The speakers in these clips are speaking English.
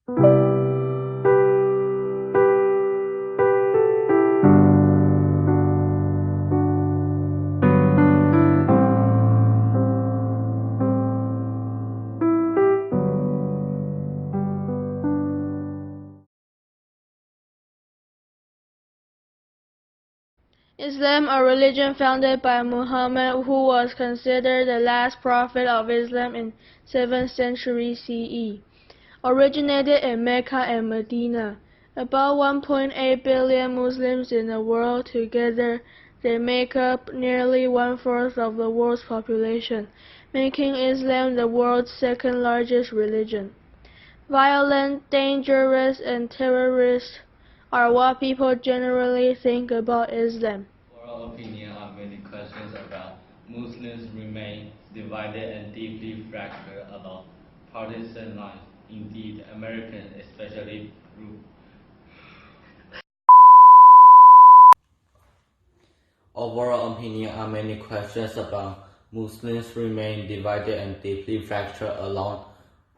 Islam, a religion founded by Muhammad, who was considered the last prophet of Islam in 7th century CE, originated in Mecca and Medina. About 1.8 billion Muslims in the world. Together, they make up nearly one-fourth of the world's population, making Islam the world's second largest religion. Violent, dangerous, and terrorist are what people generally think about Islam. Oral opinion on many questions about Muslims remain divided and deeply fractured along partisan lines. Indeed, Americans, especially Overall opinion on many questions about Muslims remain divided and deeply fractured along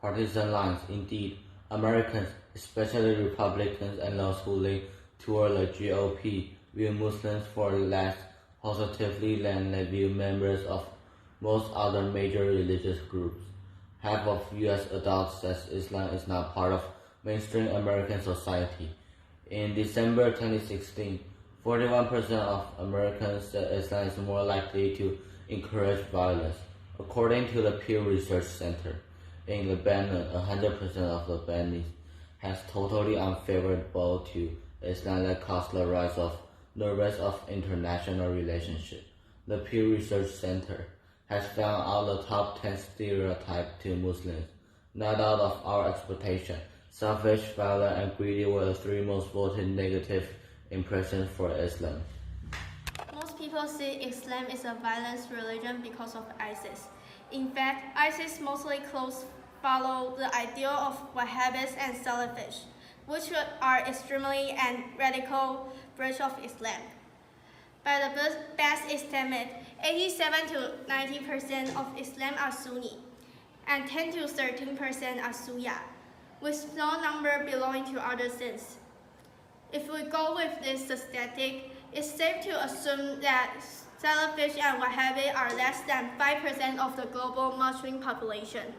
partisan lines. Indeed, Americans, especially Republicans and those who lean toward the GOP, view Muslims far less positively than they view members of most other major religious groups. Half of U.S. adults says Islam is not part of mainstream American society. In December 2016, 41% of Americans said Islam is more likely to encourage violence. According to the Pew Research Center, in Lebanon, 100% of Lebanese has totally unfavorable to Islam that caused the rise of nervous of international relationships. The Pew Research Center has found out the top 10 stereotypes to Muslims. Not out of our expectation, selfish, violent, and greedy were the three most voted negative impressions for Islam. Most people see Islam as a violent religion because of ISIS. In fact, ISIS mostly follow the ideal of Wahhabis and Salafists, which are extremely and radical branch of Islam. By the best estimate, 87 to 90% of Islam are Sunni, and 10 to 13% are Shia, with no number belonging to other sects. If we go with this statistic, it's safe to assume that Salafists and Wahhabi are less than 5% of the global Muslim population,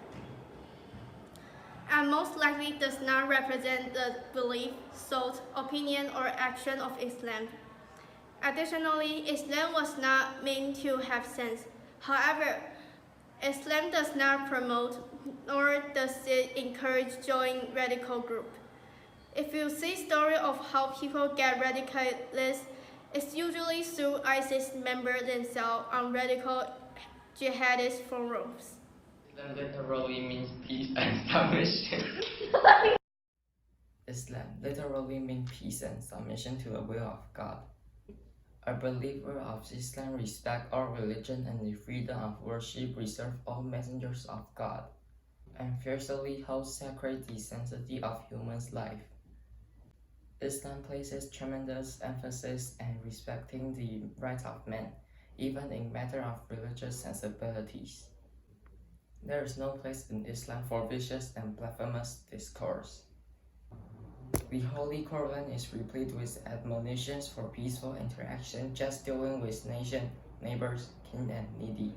and most likely does not represent the belief, thought, opinion, or action of Islam. Additionally, Islam was not meant to have sense. However, Islam does not promote nor does it encourage joining radical group. If you see story of how people get radicalized, it's usually through ISIS members themselves on radical jihadist forums. Islam literally means peace and submission. Islam literally means peace and submission to the will of God. A believer of Islam respects all religion and the freedom of worship reserved all messengers of God, and fiercely holds sacred the sanctity of human's life. Islam places tremendous emphasis on respecting the rights of man, even in matter of religious sensibilities. There is no place in Islam for vicious and blasphemous discourse. The Holy Quran is replete with admonitions for peaceful interaction, just dealing with nation, neighbors, kin, and needy.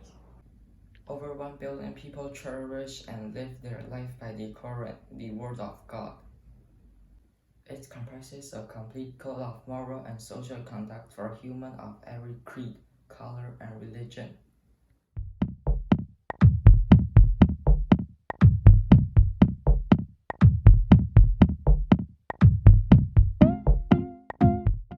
Over 1 billion people cherish and live their life by the Quran, the Word of God. It comprises a complete code of moral and social conduct for humans of every creed, color, and religion.